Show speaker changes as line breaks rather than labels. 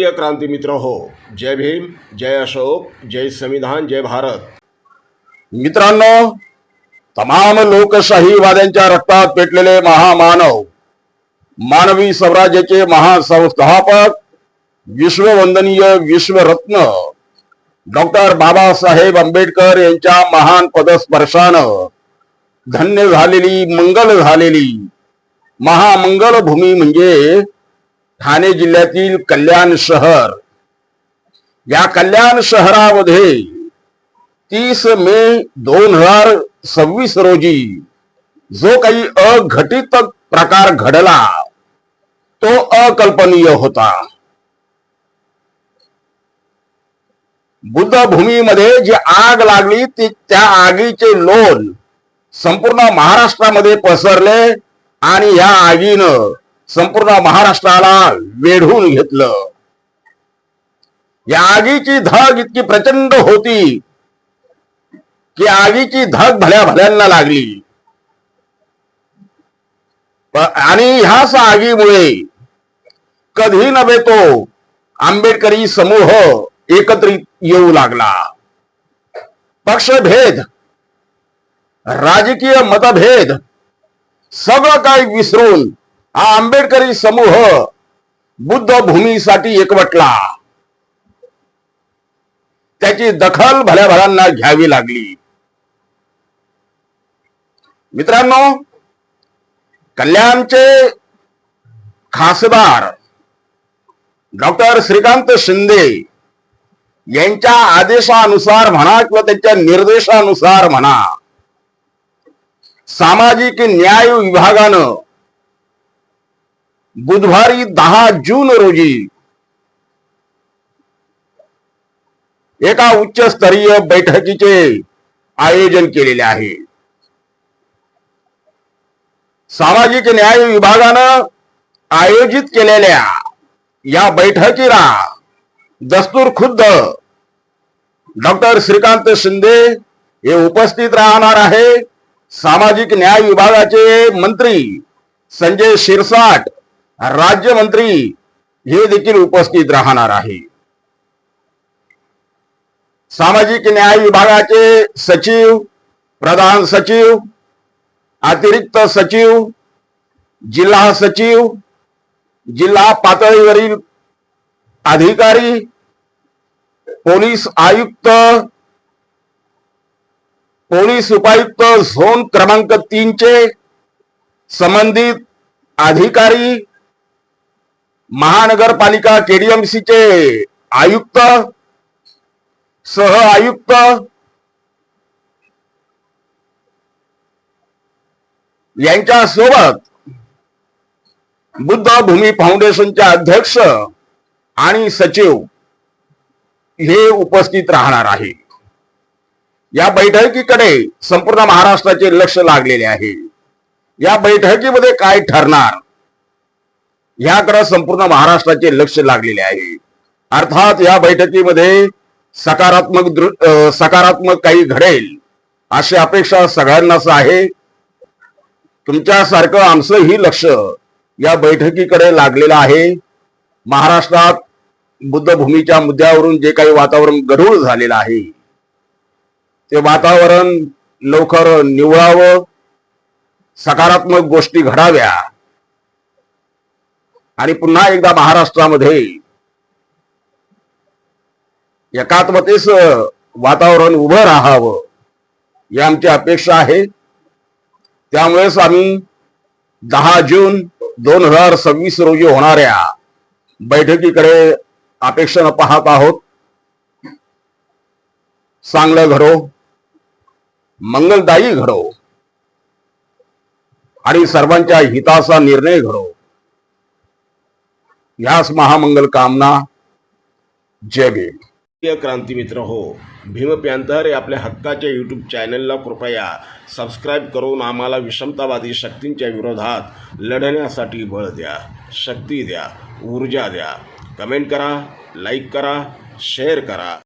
प्रिय क्रांती मित्र हो, जय भीम, जय अशोक, जय संविधान, जय भारत.
मित्रांनो, तमाम लोकशाहीवाद्यांच्या रक्तात पेटलेले महामानव, मानवी स्वराज्याचे महासंस्थापक, विश्ववंदनीय विश्वरत्न डॉक्टर बाबासाहेब आंबेडकर यांच्या महान पदस्पर्शानं धन्य झालेली, मंगल झालेली महामंगल भूमी म्हणजे ठाणे जिल्ह्यातील कल्याण शहर. या कल्याण शहरामध्ये 30 मे 2026 रोजी जो काही अघटित प्रकार घडला तो अकल्पनीय होता. बुद्धभूमीमध्ये जी आग लागली त्या आगीचे लोण संपूर्ण महाराष्ट्रामध्ये पसरले आणि या आगीनं संपूर्ण महाराष्ट्राला वेढून घेतलं. या आगीची धग इतकी प्रचंड होती की आगीची धग भल्या भल्यांना लागली आणि ह्याच आगीमुळे कधी नव्हे तो आंबेडकरी समूह एकत्रित येऊ लागला. पक्षभेद, राजकीय मतभेद सगळं काही विसरून हा आंबेडकरी समूह बुद्ध भूमीसाठी एकवटला. त्याची दखल भल्या भल्यांना घ्यावी लागली. मित्रांनो, कल्याणचे खासदार डॉक्टर श्रीकांत शिंदे यांच्या आदेशानुसार म्हणा किंवा त्यांच्या निर्देशानुसार म्हणा, सामाजिक न्याय विभागानं बुधवारी 10 जून रोजी एका उच्चस्तरीय बैठकीचे आयोजन केलेले आहे. सामाजिक न्याय विभागानं आयोजित केलेल्या या बैठकीला दस्तूर खुद्द डॉक्टर श्रीकांत शिंदे हे उपस्थित राहणार आहे. सामाजिक न्याय विभागाचे मंत्री संजय शिरसाट, राज्यमंत्री हे देखील उपस्थित राहणार आहे. सामाजिक न्याय विभागाचे सचिव, प्रधान सचिव, अतिरिक्त सचिव, जिल्हा सचिव, जिल्हा पातळीवरील अधिकारी, पोलीस आयुक्त, पोलीस उपायुक्त झोन क्रमांक 3 चे संबंधित अधिकारी, महानगरपालिका KDMC चे आयुक्त, सह आयुक्त, यांच्या सोबत बुद्ध भूमी फाउंडेशनचे अध्यक्ष आणि सचिव हे उपस्थित राहणार आहे. या बैठकीकडे संपूर्ण महाराष्ट्राचे लक्ष लागलेले आहे. या बैठकीमध्ये काय ठरणार याकडे संपूर्ण महाराष्ट्राचे लक्ष लागलेले आहे. अर्थात या बैठकीमध्ये सकारात्मक काही घडेल अशी अपेक्षा सगळ्यांनाच आहे. तुमच्यासारखं आमचंही लक्ष या बैठकीकडे लागलेलं आहे. महाराष्ट्रात बुद्धभूमीच्या मुद्द्यावरून जे काही वातावरण गढूळ झालेलं आहे ते वातावरण लवकर निवळावं, सकारात्मक गोष्टी घडाव्या आणि पुन्हा एकदा महाराष्ट्रामध्ये एकात्मतेचं वातावरण उभं राहावं ही आमची अपेक्षा आहे. त्यामुळेच आम्ही 10 जून 2026 रोजी होणाऱ्या बैठकीकडे अपेक्षेनं पाहत आहोत. चांगलं घडो, मंगलदायी घडो आणि सर्वांच्या हिताचा निर्णय घडो, याच महामंगल कामना. जय भीम.
प्रिय क्रांती मित्र हो, भीम पॅंथर या आपल्या हक्काच्या यूट्यूब चॅनलला कृपया सबस्क्राईब करून आम्हाला विषमतावादी शक्तींच्या विरोधात लढण्यासाठी बळ द्या, शक्ती द्या, ऊर्जा द्या. कमेंट करा, लाईक करा, शेअर करा.